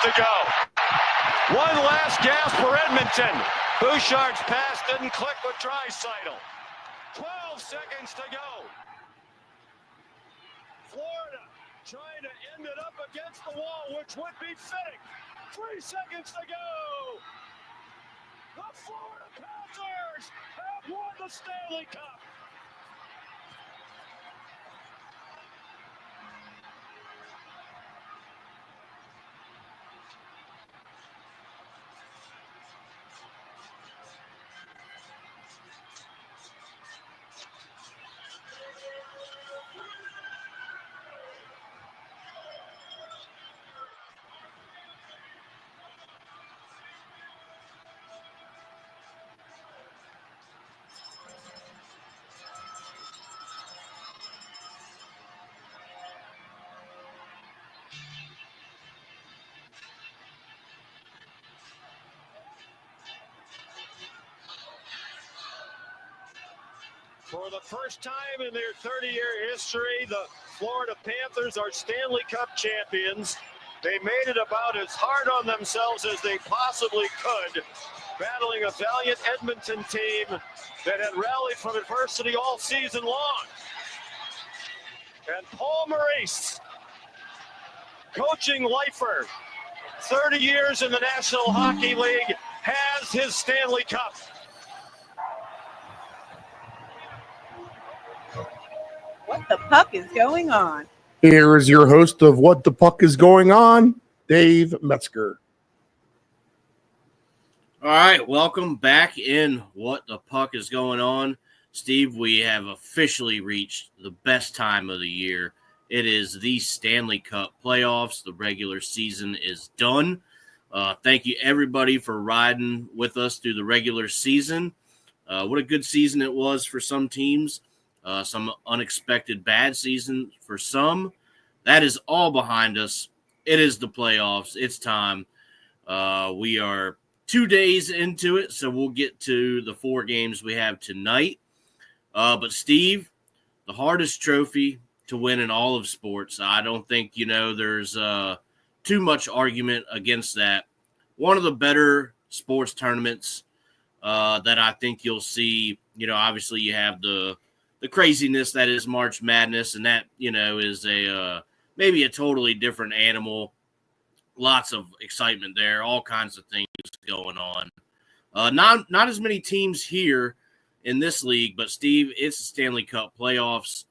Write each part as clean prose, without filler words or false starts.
to go. One last gasp for Edmonton. Bouchard's pass didn't click with Draisaitl. 12 seconds to go. Florida trying to end it up against the wall, which would be fitting. 3 seconds to go. The Florida Panthers have won the Stanley Cup. For the first time in their 30-year history, the Florida Panthers are Stanley Cup champions. They made it about as hard on themselves as they possibly could, battling a valiant Edmonton team that had rallied from adversity all season long. And Paul Maurice, coaching lifer, 30 years in the National Hockey League, has his Stanley Cup. What the puck is going on? Here is your host of What the Puck is Going On, Dave Metzger. All right, welcome back in What the Puck is Going On. Steve, we have officially reached the best time of the year. It is the Stanley Cup playoffs. The regular season is done. Thank you, everybody, for riding with us through the regular season. What a good season it was for some teams. Some unexpected bad season for some. That is all behind us. It is the playoffs. It's time. We are 2 days into it, so we'll get to the 4 games we have tonight. But, Steve, the hardest trophy to win in all of sports, I don't think, there's too much argument against that. One of the better sports tournaments that I think you'll see, obviously you have the craziness that is March Madness, and that, is maybe a totally different animal. Lots of excitement there, all kinds of things going on. Not as many teams here in this league, but Steve, it's the Stanley Cup playoffs.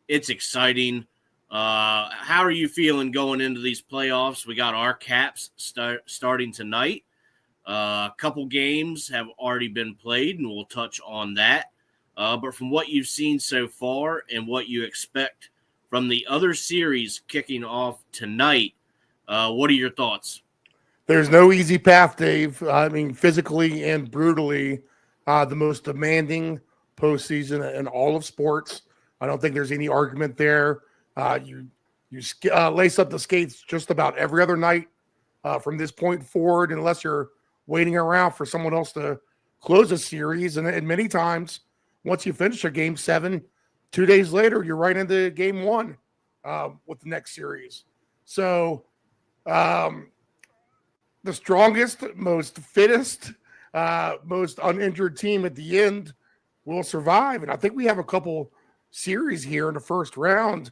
It's exciting. How are you feeling going into these playoffs? We got our Caps starting tonight. A couple games have already been played, and we'll touch on that. But from what you've seen so far and what you expect from the other series kicking off tonight, what are your thoughts? There's no easy path, Dave. I mean, physically and brutally, the most demanding postseason in all of sports. I don't think there's any argument there. You lace up the skates just about every other night from this point forward, unless you're waiting around for someone else to close a series. And many times, once you finish a game 7, 2 days later, you're right into game 1 with the next series. So the strongest, most fittest, most uninjured team at the end will survive. And I think we have a couple series here in the first round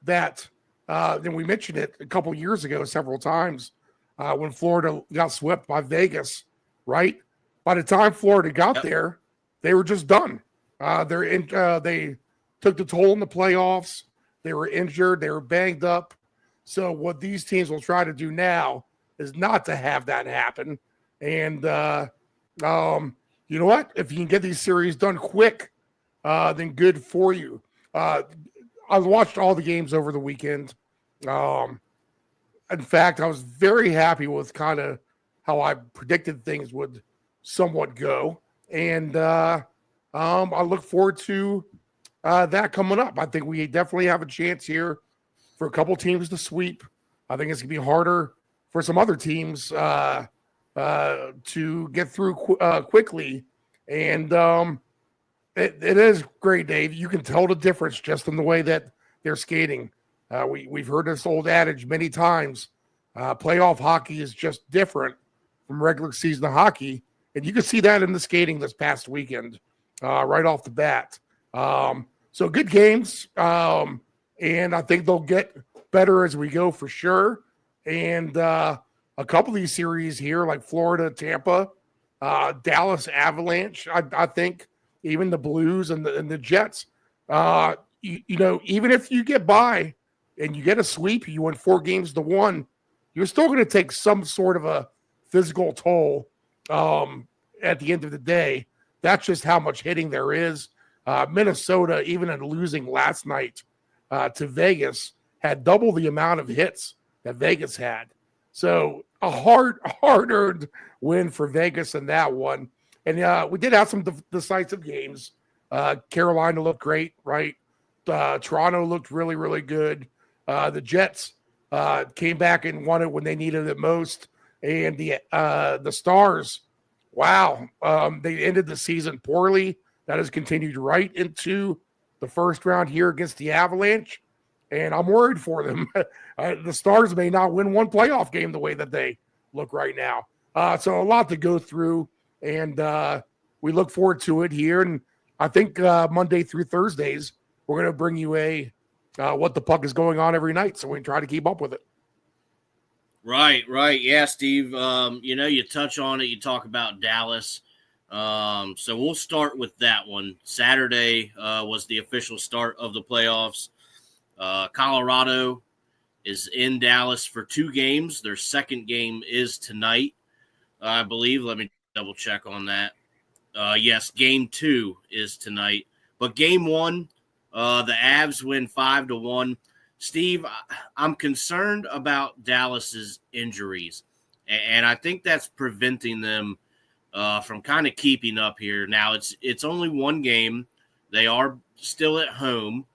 that, and we mentioned it a couple years ago several times when Florida got swept by Vegas, right? By the time Florida got there, they were just done. They took the toll in the playoffs. They were injured. They were banged up. So what these teams will try to do now is not to have that happen. And you know what? If you can get these series done quick, then good for you. I watched all the games over the weekend. In fact, I was very happy with kind of how I predicted things would somewhat go. And I look forward to that coming up. I think we definitely have a chance here for a couple teams to sweep. I think it's going to be harder for some other teams to get through quickly. And it is great, Dave. You can tell the difference just in the way that they're skating. We've heard this old adage many times. Playoff hockey is just different from regular season hockey, and you can see that in the skating this past weekend, right off the bat. So good games, and I think they'll get better as we go for sure. And a couple of these series here, like Florida, Tampa, Dallas Avalanche, I think even the Blues and the Jets, even if you get by and you get a sweep, you win 4-1, you're still going to take some sort of a physical toll at the end of the day. That's just how much hitting there is. Minnesota, even in losing last night to Vegas, had double the amount of hits that Vegas had. So a hard-earned win for Vegas in that one. And we did have some decisive games. Carolina looked great, right? Toronto looked really, really good. The Jets came back and won it when they needed it most. And the Stars, wow, they ended the season poorly. That has continued right into the first round here against the Avalanche. And I'm worried for them. The Stars may not win one playoff game the way that they look right now. So a lot to go through, and we look forward to it here. And I think Monday through Thursdays, we're going to bring you a what the puck is going on every night, so we can try to keep up with it. Right. Yeah, Steve. You touch on it. You talk about Dallas. So we'll start with that one. Saturday was the official start of the playoffs. Colorado is in Dallas for 2 games. Their second game is tonight, I believe. Let me double check on that. Yes, game 2 is tonight. But game 1, the Avs win 5-1. Steve, I'm concerned about Dallas's injuries, and I think that's preventing them from kind of keeping up here. Now, it's only 1 game. They are still at home.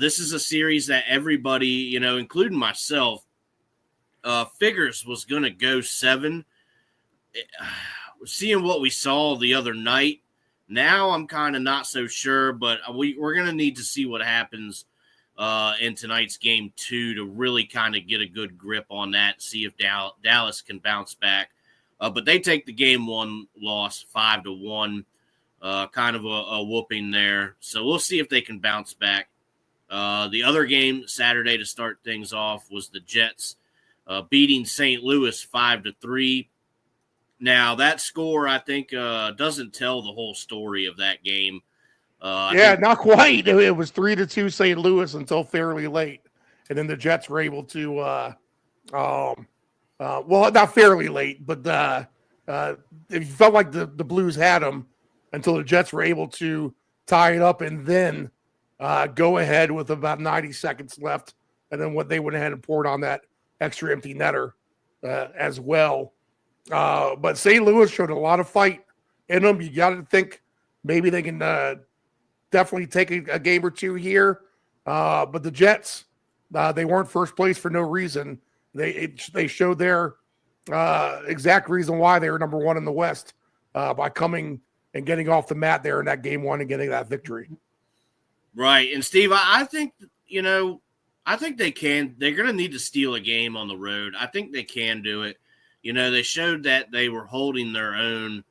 This is a series that everybody, including myself, figures was going to go 7. Seeing what we saw the other night, now I'm kind of not so sure, but we're going to need to see what happens in tonight's game 2 to really kind of get a good grip on that, see if Dallas can bounce back. But they take the game 1 loss 5-1, kind of a whooping there. So we'll see if they can bounce back. The other game Saturday to start things off was the Jets beating St. Louis 5-3. Now that score, I think, doesn't tell the whole story of that game. Not quite. It was 3-2 St. Louis until fairly late, and then the Jets were able to, not fairly late, but it felt like the Blues had them until the Jets were able to tie it up and then go ahead with about 90 seconds left, and then what they went ahead and poured on that extra empty netter as well. But St. Louis showed a lot of fight in them. You got to think maybe they can definitely take a game or 2 here. But the Jets, they weren't first place for no reason. They showed their exact reason why they were number 1 in the West by coming and getting off the mat there in that game 1 and getting that victory. Right. And Steve, I think, I think they can. They're going to need to steal a game on the road. I think they can do it. They showed that they were holding their own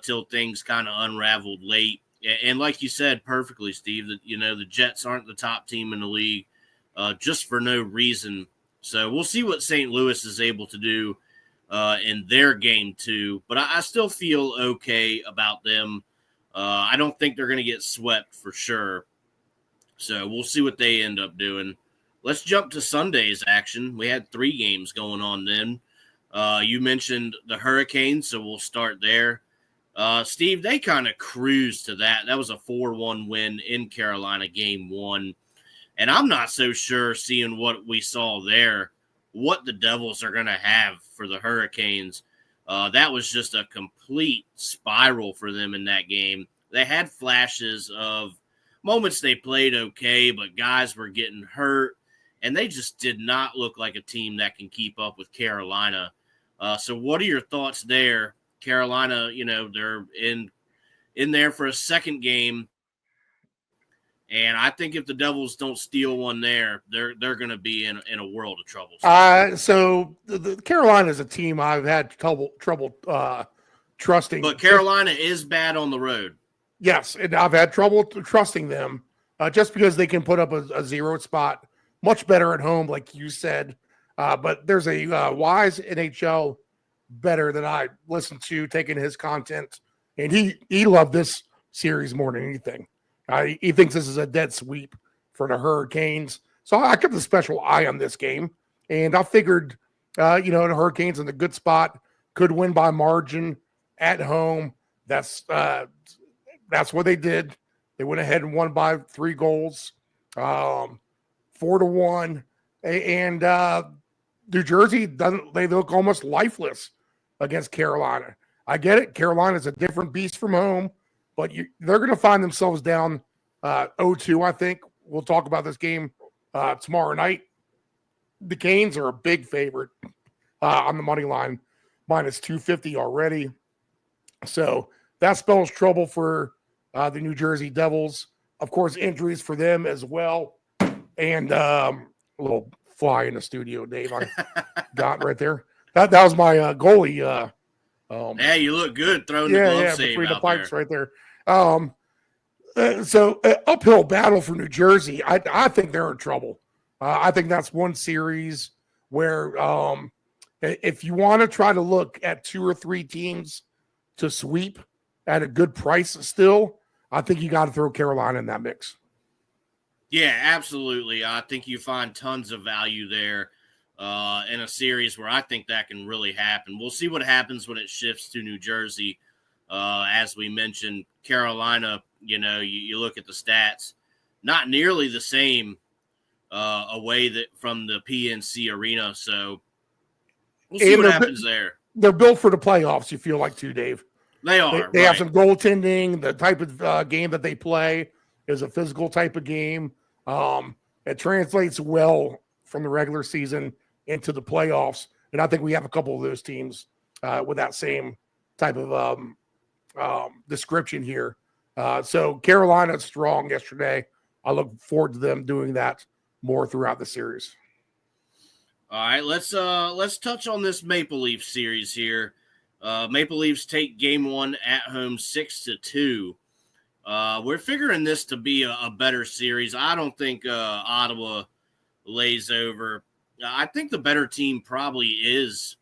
till things kind of unraveled late. And like you said perfectly, Steve, that, the Jets aren't the top team in the league just for no reason. So we'll see what St. Louis is able to do in their game 2. But I still feel okay about them. I don't think they're going to get swept for sure. So we'll see what they end up doing. Let's jump to Sunday's action. We had 3 games going on then. You mentioned the Hurricanes, so we'll start there. Steve, they kind of cruised to that. That was a 4-1 win in Carolina, game 1. And I'm not so sure, seeing what we saw there, what the Devils are going to have for the Hurricanes. That was just a complete spiral for them in that game. They had flashes of moments they played okay, but guys were getting hurt, and they just did not look like a team that can keep up with Carolina. So what are your thoughts there? Carolina, they're in there for a second game. And I think if the Devils don't steal one there, they're going to be in a world of trouble. So the Carolina is a team I've had trouble trusting. But Carolina is bad on the road. Yes, and I've had trouble trusting them just because they can put up a zero spot much better at home, like you said. But there's a wise NHL better that I listened to taking his content, and he loved this series more than anything. He thinks this is a dead sweep for the Hurricanes. So I kept a special eye on this game, and I figured, the Hurricanes in a good spot, could win by margin at home. That's what they did. They went ahead and won by 3 goals, 4-1. And New Jersey, they look almost lifeless against Carolina. I get it. Carolina's a different beast from home, but they're going to find themselves down 0-2, I think. We'll talk about this game tomorrow night. The Canes are a big favorite on the money line, minus 250 already. So that spells trouble for the New Jersey Devils. Of course, injuries for them as well. And a little fly in the studio, Dave. I got right there. That was my goalie. Yeah, you look good throwing the glove save between the out pipes there. right there. So uphill battle for New Jersey. I think they're in trouble. I think that's one series where if you want to try to look at 2 or 3 teams to sweep at a good price still, I think you got to throw Carolina in that mix. Yeah, absolutely. I think you find tons of value there in a series where I think that can really happen. We'll see what happens when it shifts to New Jersey. As we mentioned, Carolina, you look at the stats, not nearly the same away from the PNC Arena. So we'll see what happens there. They're built for the playoffs, you feel like, too, Dave. They are. They have some goaltending. The type of game that they play is a physical type of game. It translates well from the regular season into the playoffs. And I think we have a couple of those teams with that same type of description here. So Carolina's strong yesterday. I look forward to them doing that more throughout the series. All right, let's touch on this Maple Leaf series here. Maple Leafs take game 1 at home 6-2. We're figuring this to be a better series. I don't think Ottawa lays over. I think the better team probably is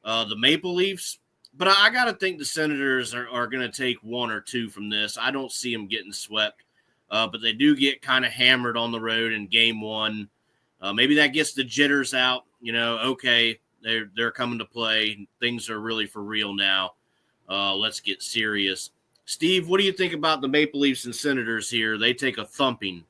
the Maple Leafs, but I got to think the Senators are going to take 1 or 2 from this. I don't see them getting swept, but they do get kind of hammered on the road in game 1. Maybe that gets the jitters out. Okay, they're coming to play. Things are really for real now. Let's get serious. Steve, what do you think about the Maple Leafs and Senators here? They take a thumping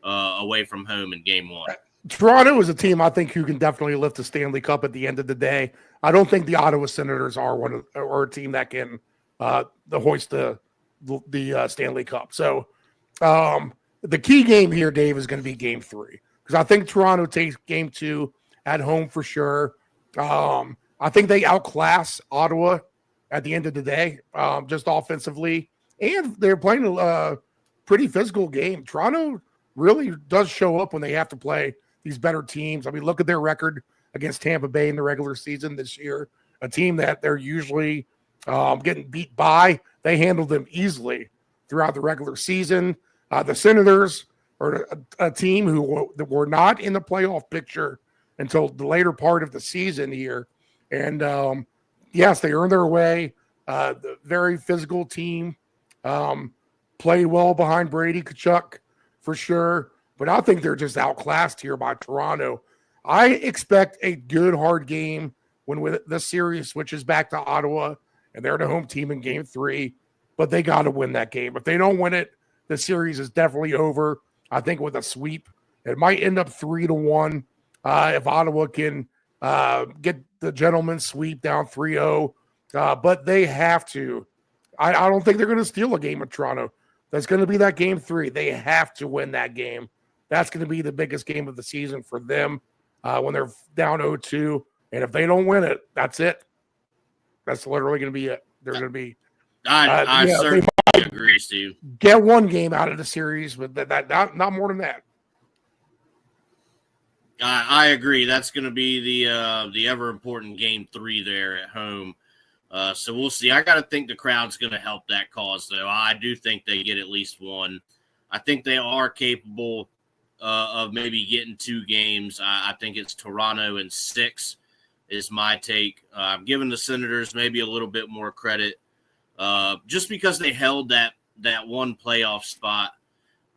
away from home in game 1. Toronto is a team I think who can definitely lift the Stanley Cup at the end of the day. I don't think the Ottawa Senators are a team that can hoist the Stanley Cup. So the key game here, Dave, is going to be game 3 because I think Toronto takes game 2 at home for sure. I think they outclass Ottawa at the end of the day, just offensively, and they're playing a pretty physical game. Toronto really does show up when they have to play these better teams. I mean, look at their record against Tampa Bay in the regular season this year, a team that they're usually getting beat by. They handled them easily throughout the regular season. The Senators are a team who were not in the playoff picture until the later part of the season here. And yes, they earned their way. The very physical team, played well behind Brady Tkachuk for sure. But I think they're just outclassed here by Toronto. I expect a good, hard game when this series switches back to Ottawa, and they're the home team in game 3. But they got to win that game. If they don't win it, the series is definitely over. I think with a sweep, it might end up 3-1 if Ottawa can get the gentleman's sweep down 3-0. But they have to. I don't think they're going to steal a game of Toronto. That's going to be that game 3. They have to win that game. That's going to be the biggest game of the season for them when they're down 0-2. And if they don't win it, that's it. That's literally going to be it. They're going to be I certainly agree, Steve. Get one game out of the series, but that not more than that. I agree. That's going to be the ever important game 3 there at home. So we'll see. I got to think the crowd's going to help that cause, though. I do think they get at least one. I think they are capable of maybe getting 2 games. I think it's Toronto in 6 is my take. I'm giving the Senators maybe a little bit more credit just because they held that one playoff spot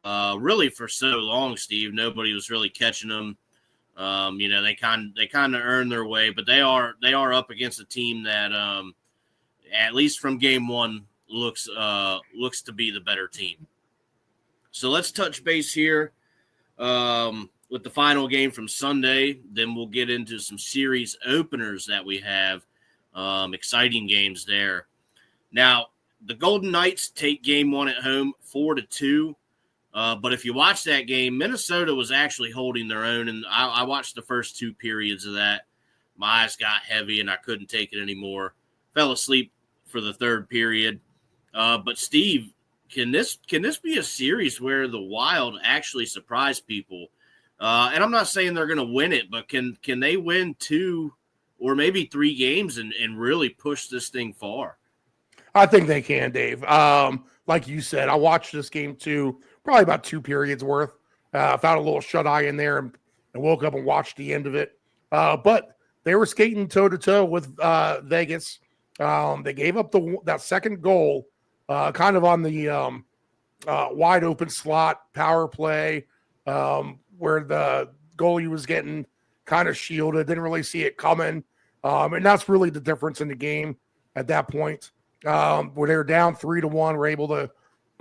really for so long, Steve. Nobody was really catching them. They kind of earned their way, but they are up against a team that at least from game 1 looks to be the better team. So let's touch base here with the final game from Sunday. Then we'll get into some series openers that we have. Exciting games there. Now, the Golden Knights take game 1 at home 4-2. But if you watch that game, Minnesota was actually holding their own. And I watched the first 2 periods of that. My eyes got heavy and I couldn't take it anymore. Fell asleep for the 3rd period. But Steve, can this be a series where the Wild actually surprise people? And I'm not saying they're going to win it, but can they win 2 or maybe 3 games and really push this thing far? I think they can, Dave. Like you said, I watched this game too, probably about 2 periods worth. Found a little shut eye in there and woke up and watched the end of it. But they were skating toe to toe with Vegas. They gave up that second goal, kind of on the wide open slot power play, where the goalie was getting kind of shielded, didn't really see it coming. And that's really the difference in the game at that point. Where they were down 3-1, were able to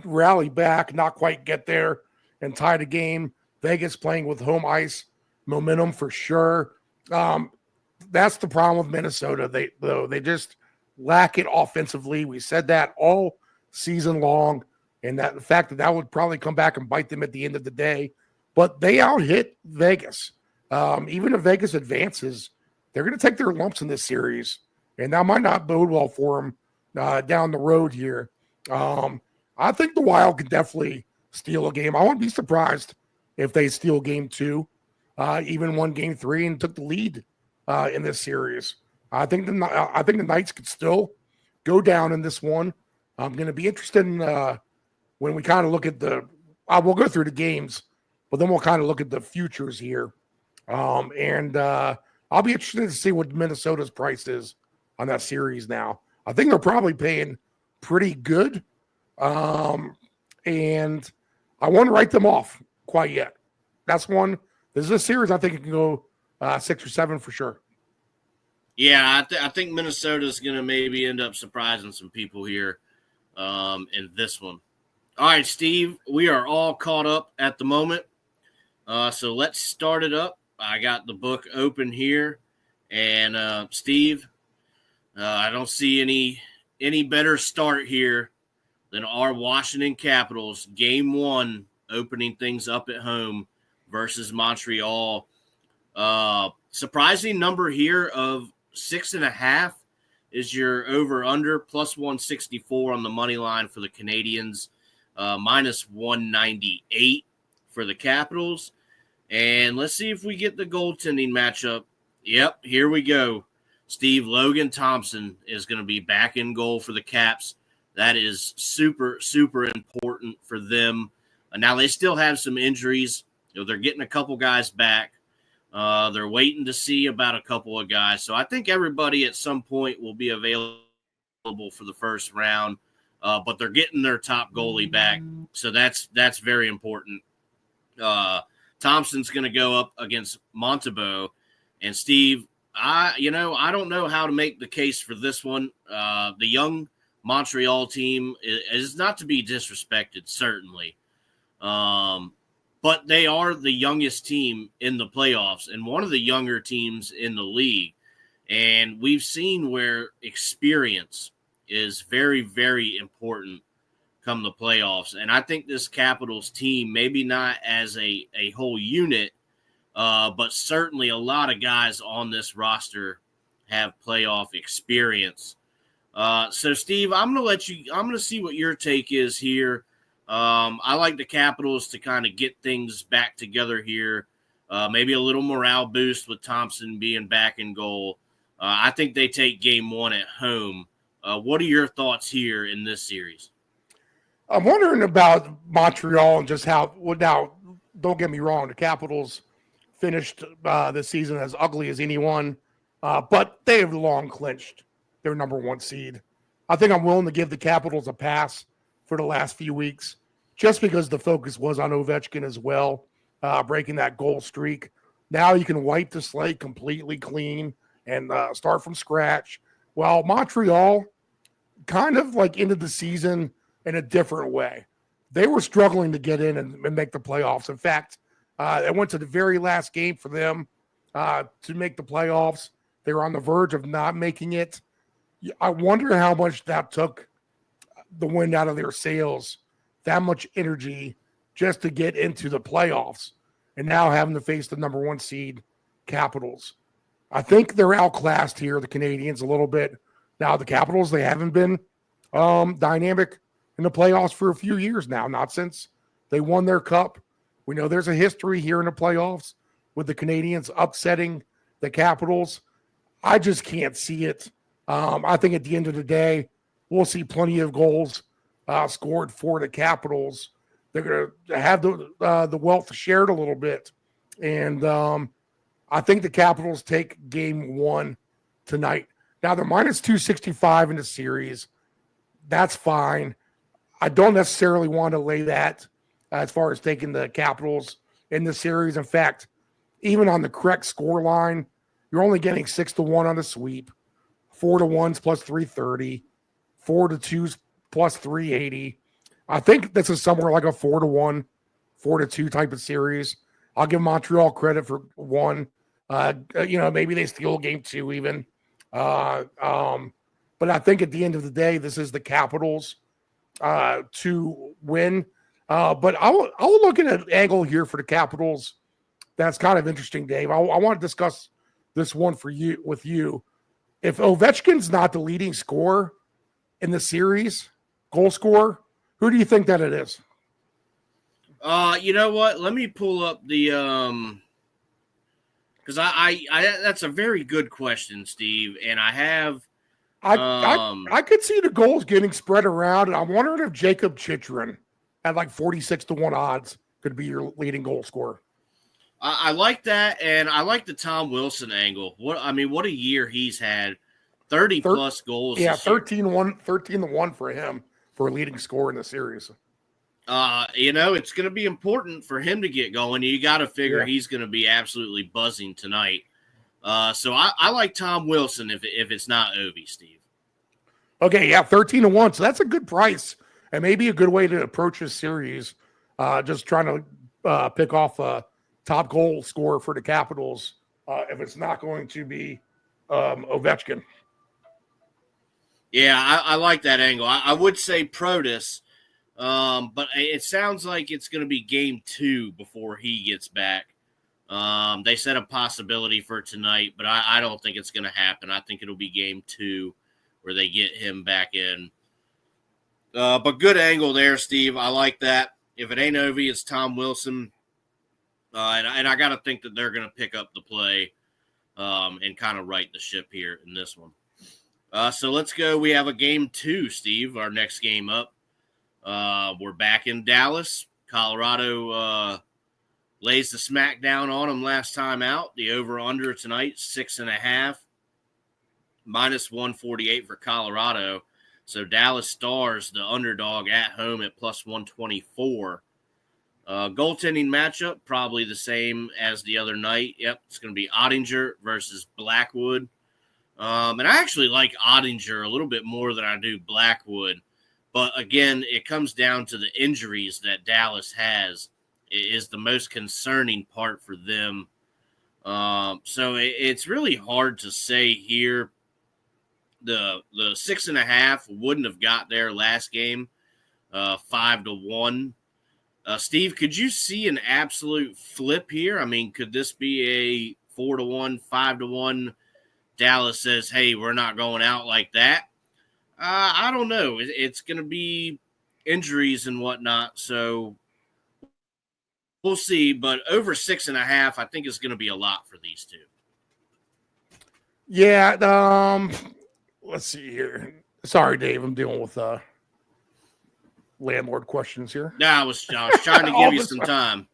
rally back, not quite get there, and tie the game. Vegas playing with home ice momentum for sure. That's the problem with Minnesota. They just lack it offensively. We said that all season long, and that the fact that would probably come back and bite them at the end of the day. But they out-hit Vegas. Even if Vegas advances, they're going to take their lumps in this series, and that might not bode well for them down the road here. I think the Wild can definitely steal a game. I wouldn't be surprised if they steal game 2, even won game 3 and took the lead in this series. I think the Knights could still go down in this one. I'm going to be interested in when we kind of look at we'll go through the games, but then we'll kind of look at the futures here. I'll be interested to see what Minnesota's price is on that series now. I think they're probably paying pretty good. And I won't write them off quite yet. This is a series I think it can go 6 or 7 for sure. Yeah, I think Minnesota's going to maybe end up surprising some people here in this one. All right, Steve, we are all caught up at the moment. So let's start it up. I got the book open here. And, Steve, I don't see any better start here than our Washington Capitals, game 1, opening things up at home versus Montreal. Surprising number here of 6.5 is your over-under, plus 164 on the money line for the Canadians, minus 198 for the Capitals. And let's see if we get the goaltending matchup. Yep, here we go. Steve, Logan Thompson is going to be back in goal for the Caps. That is super, super important for them. Now, they still have some injuries. They're getting a couple guys back. They're waiting to see about a couple of guys. So I think everybody at some point will be available for the first round. But they're getting their top goalie back. So that's very important. Thompson's going to go up against Montembeault. And, Steve, I don't know how to make the case for this one. The young Montreal team is not to be disrespected, certainly. But they are the youngest team in the playoffs and one of the younger teams in the league. And we've seen where experience is very, very important come the playoffs. And I think this Capitals team, maybe not as a whole unit, but certainly a lot of guys on this roster have playoff experience. So Steve, I'm going to see what your take is here. I like the Capitals to kind of get things back together here. Maybe a little morale boost with Thompson being back in goal. I think they take game 1 at home. What are your thoughts here in this series? I'm wondering about Montreal and just how. Well, now, don't get me wrong, the Capitals finished this season as ugly as anyone, but they have long clinched their number 1 seed. I think I'm willing to give the Capitals a pass for the last few weeks, just because the focus was on Ovechkin as well, breaking that goal streak. Now you can wipe the slate completely clean and start from scratch. While Montreal kind of like ended the season in a different way. They were struggling to get in and make the playoffs. In fact, it went to the very last game for them to make the playoffs. They were on the verge of not making it. I wonder how much that took the wind out of their sails, that much energy just to get into the playoffs, and now having to face the number 1 seed Capitals. I think they're outclassed here, the Canadians, a little bit. Now, the Capitals, they haven't been dynamic in the playoffs for a few years now, not since they won their cup. We know there's a history here in the playoffs with the Canadians upsetting the Capitals. I just can't see it. I think at the end of the day, we'll see plenty of goals scored for the Capitals. They're going to have the wealth shared a little bit. And I think the Capitals take game 1 tonight. Now, they're minus 265 in the series. That's fine. I don't necessarily want to lay that as far as taking the Capitals in the series. In fact, even on the correct score line, you're only getting 6-1 on the sweep, 4-1s plus 330, 4-2s plus 380. I think this is somewhere like a 4-1, 4-2 type of series. I'll give Montreal credit for 1. Maybe they steal game 2 even. But I think at the end of the day, this is the Capitals to win. But I'll look at an angle here for the Capitals that's kind of interesting, Dave. I want to discuss this one with you. If Ovechkin's not the leading scorer in the series, goal scorer, who do you think that it is? You know what? Let me pull up the because I that's a very good question, Steve, and I have. I could see the goals getting spread around, and I'm wondering if Jacob Chychrun at like 46-1 odds could be your leading goal scorer. I like that, and I like the Tom Wilson angle. What a year he's had. 30 plus goals. Yeah, 13-1 for him for a leading scorer in the series. It's going to be important for him to get going. You got to figure he's going to be absolutely buzzing tonight. So I like Tom Wilson if it's not Ovi, Steve. Okay, yeah, 13-1. So that's a good price and maybe a good way to approach this series. Just trying to pick off a top goal scorer for the Capitals if it's not going to be Ovechkin. Yeah, I like that angle. I would say Protus, but it sounds like it's going to be game 2 before he gets back. They said a possibility for tonight, but I don't think it's going to happen. I think it'll be game 2 where they get him back in. But good angle there, Steve. I like that. If it ain't Ovi, it's Tom Wilson. And I got to think that they're going to pick up the play and kind of right the ship here in this one. So let's go. We have a game 2, Steve, our next game up. We're back in Dallas. Colorado lays the smackdown on them last time out. The over-under tonight, 6.5. Minus 148 for Colorado. So Dallas Stars, the underdog at home at plus 124. Goaltending matchup, probably the same as the other night. Yep, it's going to be Ottinger versus Blackwood. And I actually like Ottinger a little bit more than I do Blackwood. But again, it comes down to the injuries that Dallas has. It is the most concerning part for them. So it's really hard to say here. The 6.5 wouldn't have got there last game, 5-1. Steve, could you see an absolute flip here? I mean, could this be a 4-1, 5-1? Dallas says, hey, we're not going out like that. I don't know. It's going to be injuries and whatnot, so we'll see. But over 6.5, I think is going to be a lot for these two. Yeah. Let's see here. Sorry, Dave. I'm dealing with landlord questions here. No, I was trying to give you some time.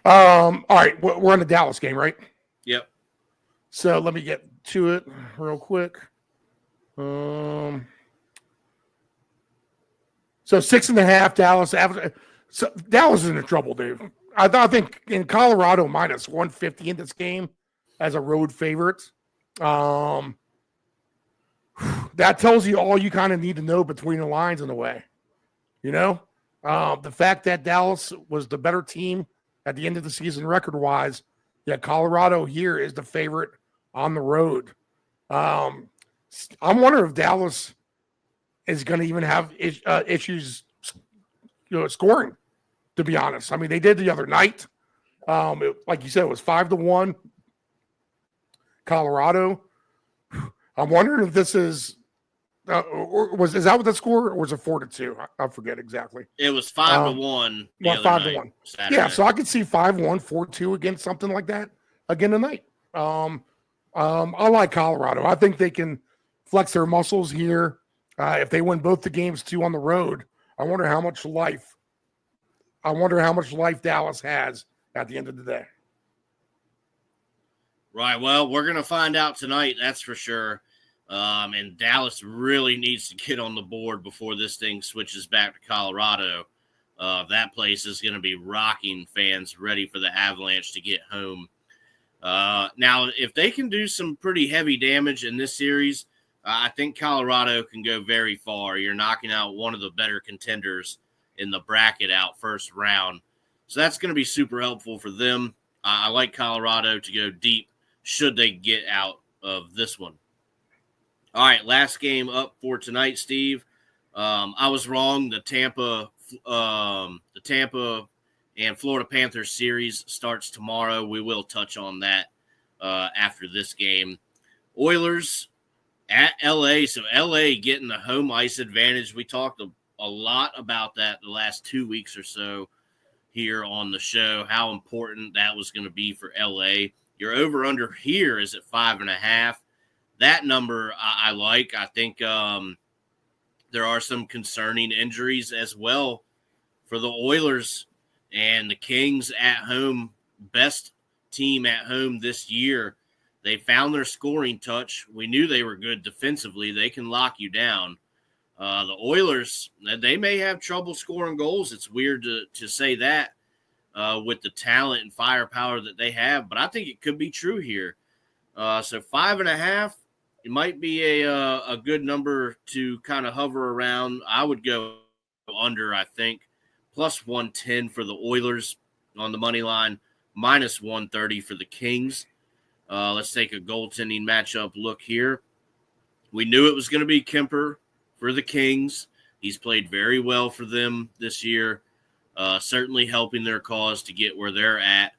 All right. We're on the Dallas game, right? Yep. So let me get to it real quick. So 6.5 Dallas. So Dallas is in trouble, Dave. I think in Colorado minus 150 in this game as a road favorite. That tells you all you kind of need to know between the lines in a way. You know, the fact that Dallas was the better team at the end of the season record-wise, yet Colorado here is the favorite on the road. I'm wondering if Dallas is going to even have issues, scoring. To be honest, I mean, they did the other night. Like you said, it was 5-1. Colorado. I'm wondering if this is. Is that what the score, or was it 4-2? I forget exactly. It was 5-1. Yeah, 5-1. Yeah, so I could see 5-1, 4-2 against something like that again tonight. I like Colorado. I think they can flex their muscles here. If they win both the games too on the road, I wonder how much life Dallas has at the end of the day. Right. Well, we're going to find out tonight. That's for sure. And Dallas really needs to get on the board before this thing switches back to Colorado. That place is going to be rocking fans ready for the Avalanche to get home. Now, if they can do some pretty heavy damage in this series, I think Colorado can go very far. You're knocking out one of the better contenders in the bracket out first round. So that's going to be super helpful for them. I like Colorado to go deep should they get out of this one. All right, last game up for tonight, Steve. I was wrong. The Tampa and Florida Panthers series starts tomorrow. We will touch on that after this game. Oilers at LA. So LA getting the home ice advantage. We talked a lot about that the last 2 weeks or so here on the show, how important that was going to be for LA. Your over-under here is at 5.5. That number I like. I think there are some concerning injuries as well for the Oilers and the Kings at home, best team at home this year. They found their scoring touch. We knew they were good defensively. They can lock you down. The Oilers, they may have trouble scoring goals. It's weird to say that with the talent and firepower that they have, but I think it could be true here. So 5.5, it might be a good number to kind of hover around. I would go under, I think, plus 110 for the Oilers on the money line, minus 130 for the Kings. Let's take a goaltending matchup look here. We knew it was going to be Kemper for the Kings. He's played very well for them this year, certainly helping their cause to get where they're at.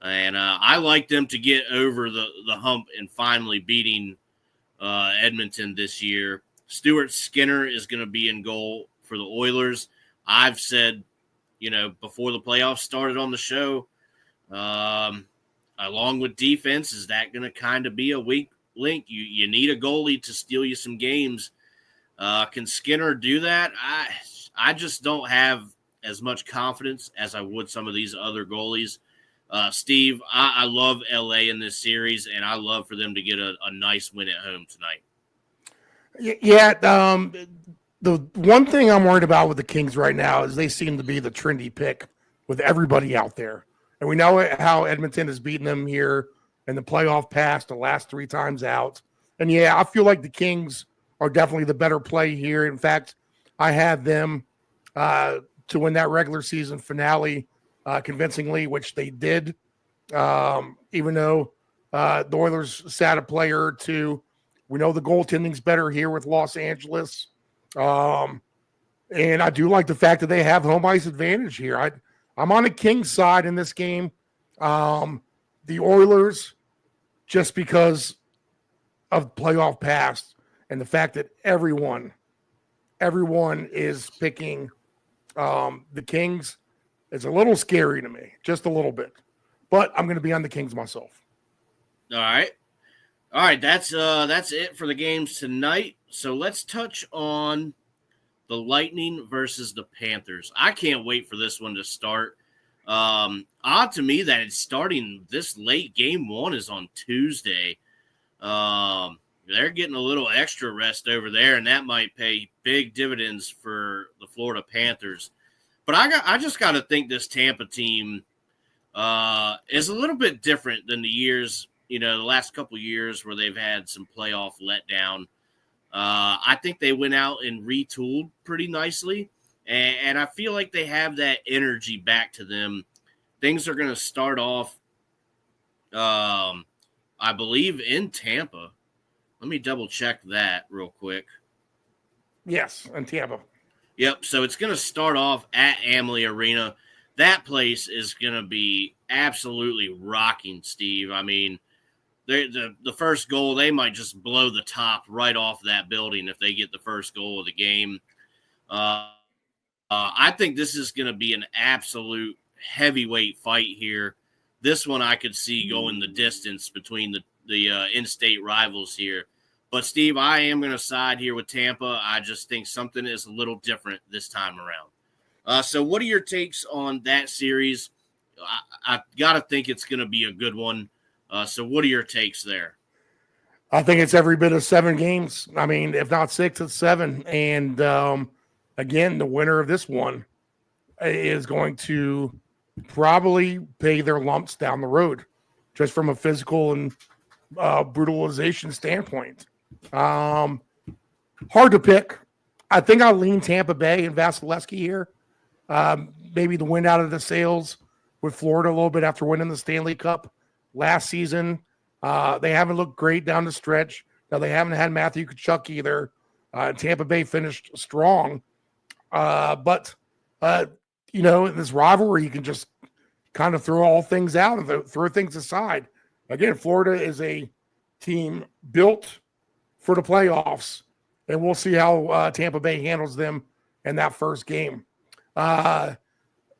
And I like them to get over the hump and finally beating Edmonton this year. Stuart Skinner is going to be in goal for the Oilers. I've said, before the playoffs started on the show, along with defense, is that going to kind of be a weak link? You need a goalie to steal you some games. Can Skinner do that? I just don't have as much confidence as I would some of these other goalies. Steve, I love LA in this series, and I love for them to get a nice win at home tonight. Yeah. The one thing I'm worried about with the Kings right now is they seem to be the trendy pick with everybody out there. And we know how Edmonton has beaten them here in the playoff pass the last 3 times out. And, yeah, I feel like the Kings are definitely the better play here. In fact, I had them to win that regular season finale convincingly, which they did, even though the Oilers sat a player or two. We know the goaltending's better here with Los Angeles. And I do like the fact that they have home ice advantage here. I'm on the Kings side in this game. The Oilers, just because of playoff past and the fact that everyone is picking the Kings is a little scary to me, just a little bit. But I'm going to be on the Kings myself. All right. All right, that's it for the games tonight. So let's touch on the Lightning versus the Panthers. I can't wait for this one to start. Odd to me that it's starting this late. Game 1 is on Tuesday. They're getting a little extra rest over there, and that might pay big dividends for the Florida Panthers. But I just got to think this Tampa team is a little bit different than the years, the last couple of years where they've had some playoff letdown. I think they went out and retooled pretty nicely, and I feel like they have that energy back to them. Things are going to start off, I believe, in Tampa. Let me double check that real quick. Yes, in Tampa. Yep, so it's going to start off at Amalie Arena. That place is going to be absolutely rocking, Steve. I mean, the first goal, they might just blow the top right off that building if they get the first goal of the game. I think this is going to be an absolute heavyweight fight here. This one I could see going the distance between the in-state rivals here. But, Steve, I am going to side here with Tampa. I just think something is a little different this time around. So what are your takes on that series? I got to think it's going to be a good one. So what are your takes there? I think it's every bit of 7 games. I mean, if not 6, it's 7. And, again, the winner of this one is going to probably pay their lumps down the road just from a physical and brutalization standpoint. Hard to pick. I think I'll lean Tampa Bay and Vasilevsky here. Maybe the wind out of the sails with Florida a little bit after winning the Stanley Cup last season. They haven't looked great down the stretch. Now, they haven't had Matthew Tkachuk either. Tampa Bay finished strong. But in this rivalry, you can just kind of throw all things out and throw things aside. Again, Florida is a team built for the playoffs, and we'll see how Tampa Bay handles them in that first game. I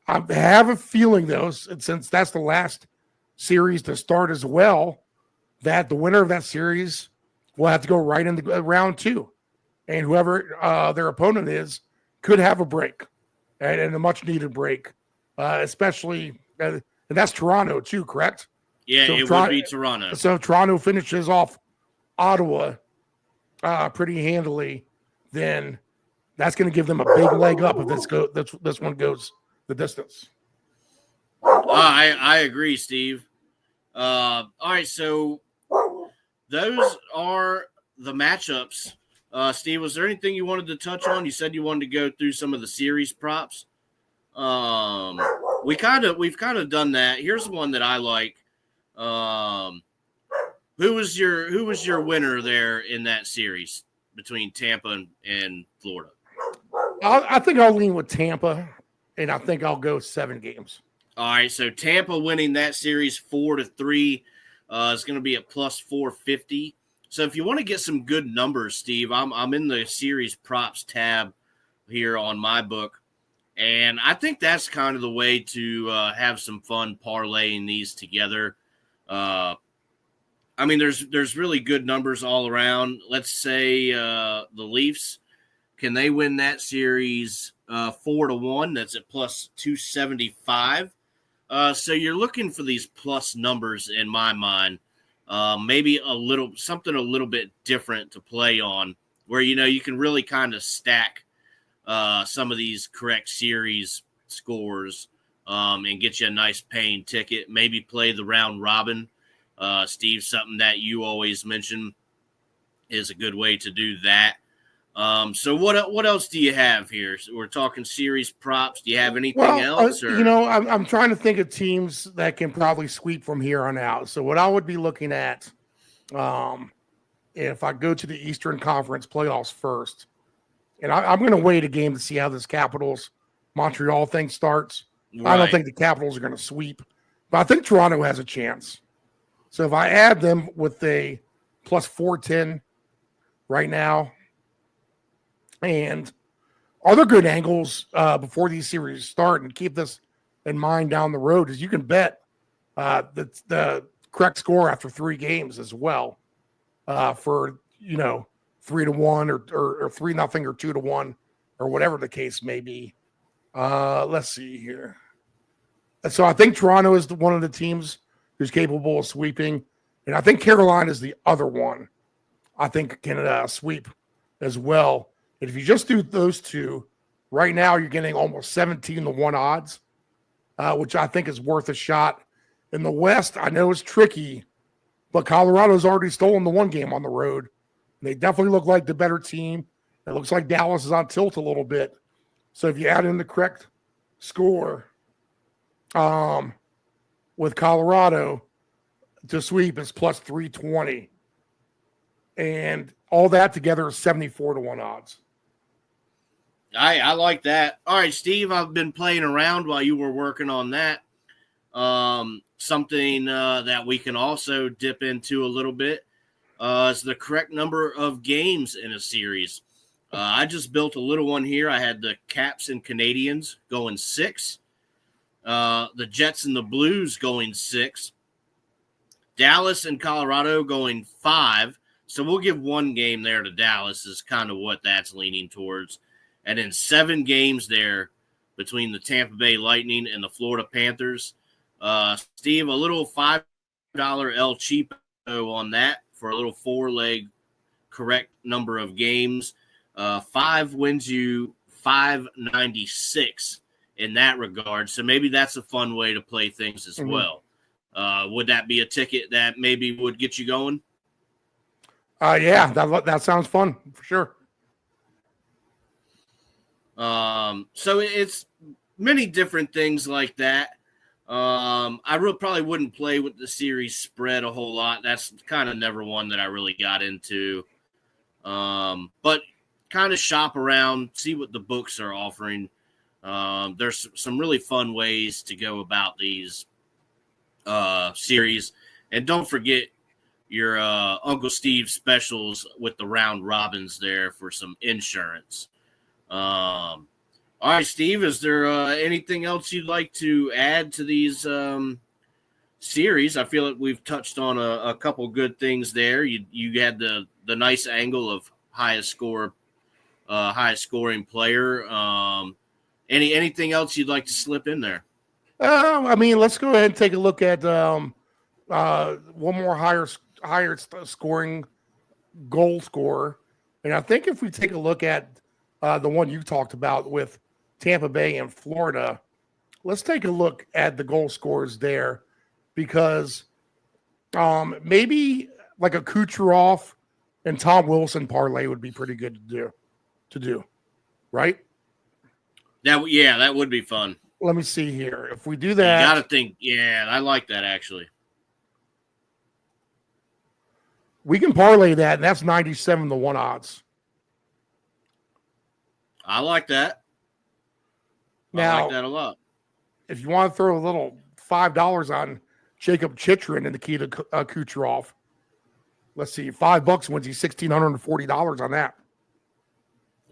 have a feeling, though, since that's the last series to start as well, that the winner of that series will have to go right into round 2. And whoever their opponent is could have a break, and a much-needed break, especially and that's Toronto, too, correct? Yeah, so it would be Toronto. So Toronto finishes off Ottawa pretty handily, then that's going to give them a big leg up if this one goes the distance. I agree, Steve. All right, so those are the matchups. Steve, was there anything you wanted to touch on? You said you wanted to go through some of the series props. We've kind of done that. Here's one that I like. Who was your winner there in that series between Tampa and Florida? I think I'll lean with Tampa, and I think I'll go 7 games. All right, so Tampa winning that series 4-3 is going to be at plus 450. So if you want to get some good numbers, Steve, I'm in the series props tab here on my book, and I think that's kind of the way to have some fun parlaying these together. I mean, there's really good numbers all around. Let's say the Leafs, can they win that series 4-1? That's at plus 275. So you're looking for these plus numbers in my mind. Maybe something a little bit different to play on, where you can really kind of stack some of these correct series scores and get you a nice paying ticket. Maybe play the round robin. Steve, something that you always mention is a good way to do that. So what else do you have here? So we're talking series props. Do you have anything else? Or? I'm trying to think of teams that can probably sweep from here on out. So what I would be looking at, if I go to the Eastern Conference playoffs first, and I'm going to wait a game to see how this Capitals Montreal thing starts. Right. I don't think the Capitals are going to sweep, but I think Toronto has a chance. So if I add them with a plus 410 right now. And other good angles before these series start, and keep this in mind down the road, is you can bet the correct score after 3 games as well for 3-1 or 3-0 or 2-1 or whatever the case may be. Let's see here. So I think Toronto is one of the teams who's capable of sweeping, and I think Carolina is the other one. I think can sweep as well. And if you just do those two, right now you're getting almost 17-1 odds, which I think is worth a shot. In the West, I know it's tricky, but Colorado's already stolen the 1 game on the road. They definitely look like the better team. It looks like Dallas is on tilt a little bit. So if you add in the correct score with Colorado to sweep, is plus 320. And all that together is 74-1 odds. I like that. All right, Steve, I've been playing around while you were working on that. Something that we can also dip into a little bit is the correct number of games in a series. I just built a little one here. I had the Caps and Canadians going 6. The Jets and the Blues going 6. Dallas and Colorado going 5. So we'll give 1 game there to Dallas is kind of what that's leaning towards. And then 7 games there between the Tampa Bay Lightning and the Florida Panthers. Steve, a little $5 El Cheapo on that for a little 4-leg correct number of games. 5 wins you $5.96 in that regard. So maybe that's a fun way to play things as well. Would that be a ticket that maybe would get you going? Yeah, that sounds fun for sure. So it's many different things like that. I probably wouldn't play with the series spread a whole lot. That's kind of never one that I really got into. But kind of shop around, see what the books are offering. There's some really fun ways to go about these series. And don't forget your Uncle Steve specials with the round robins there for some insurance. All right, Steve, is there anything else you'd like to add to these series? I feel like we've touched on a couple good things there. You had the nice angle of highest scoring player. Anything else you'd like to slip in there? I mean, let's go ahead and take a look at one more higher scoring goal scorer. And I think if we take a look at the one you talked about with Tampa Bay and Florida, let's take a look at the goal scorers there, because maybe like a Kucherov and Tom Wilson parlay would be pretty good to do, right? That would be fun. Let me see here. If we do that, you got to think. Yeah, I like that actually. We can parlay that, and that's 97-1 odds. I like that. Now, I like that a lot. If you want to throw a little $5 on Jacob Chychrun and Nikita Kucherov, let's see, $5 wins you $1,640 on that.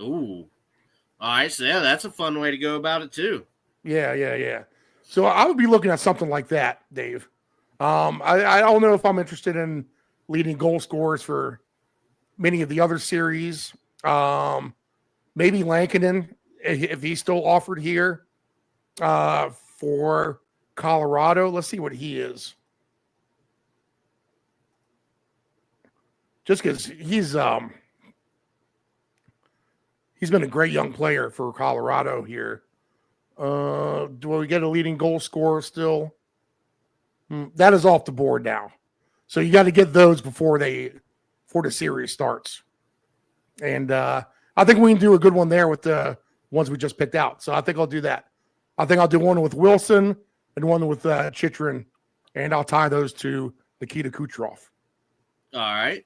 Ooh. All right, so yeah, that's a fun way to go about it too. Yeah. So I would be looking at something like that, Dave. I don't know if I'm interested in leading goal scorers for many of the other series. Maybe Lankinen, if he's still offered here for Colorado. Let's see what he is. Just because he's been a great young player for Colorado here. Do we get a leading goal scorer still? That is off the board now. So you got to get those before the series starts. And I think we can do a good one there with the ones we just picked out. So I think I'll do that. I think I'll do one with Wilson and one with Chychrun, and I'll tie those to Nikita Kucherov. All right.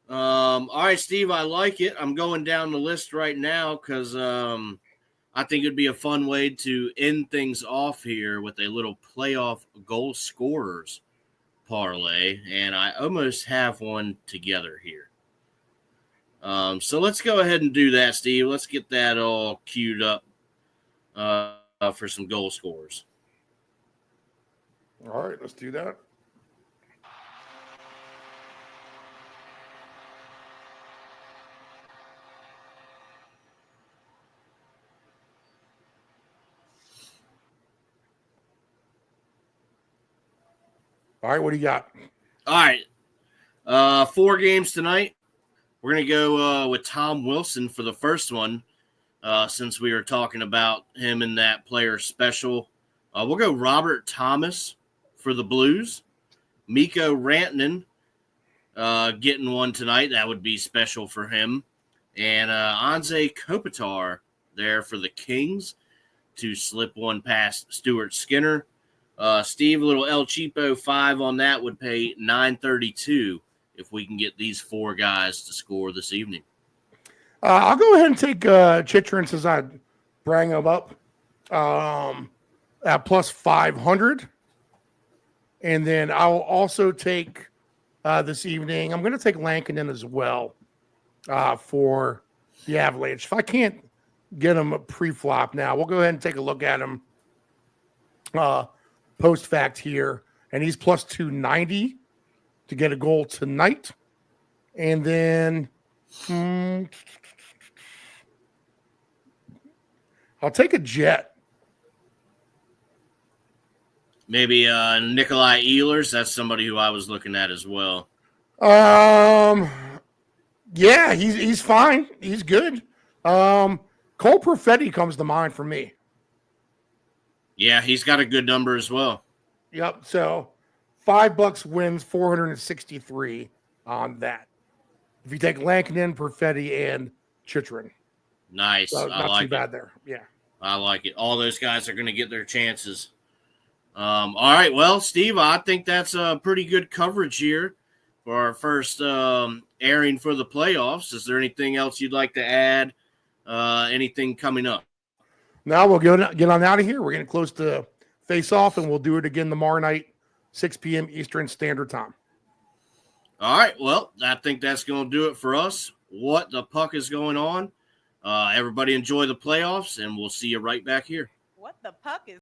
All right, Steve, I like it. I'm going down the list right now because I think it'd be a fun way to end things off here with a little playoff goal scorers parlay, and I almost have one together here. So let's go ahead and do that, Steve. Let's get that all queued up for some goal scorers. All right, let's do that. All right, what do you got? All right. 4 games tonight. We're going to go with Tom Wilson for the first one, since we were talking about him in that player special. We'll go Robert Thomas for the Blues. Mikko Rantanen getting one tonight. That would be special for him. And Anze Kopitar there for the Kings to slip one past Stuart Skinner. Steve, a little El Cheapo 5 on that would pay $9.32 if we can get these 4 guys to score this evening. I'll go ahead and take Chychrun since I bring him up at plus 500. And then I'll also take this evening, I'm going to take Lankinen as well for the Avalanche. If I can't get him a pre-flop now, we'll go ahead and take a look at him post-fact here. And he's plus 290 to get a goal tonight. And then I'll take a Jet. Maybe Nikolai Ehlers. That's somebody who I was looking at as well. Yeah, he's fine. He's good. Cole Perfetti comes to mind for me. Yeah, he's got a good number as well. Yep. So $5 wins 463 on that. If you take Lankinen, Perfetti, and Chychrun. Nice. So I not like too it. bad there. Yeah. I like it. All those guys are going to get their chances. All right. Well, Steve, I think that's a pretty good coverage here for our first airing for the playoffs. Is there anything else you'd like to add? Anything coming up? Now we'll get on out of here. We're getting close to face off, and we'll do it again tomorrow night, 6 p.m. Eastern Standard Time. All right. Well, I think that's going to do it for us. What the puck is going on? Everybody enjoy the playoffs, and we'll see you right back here. What the puck is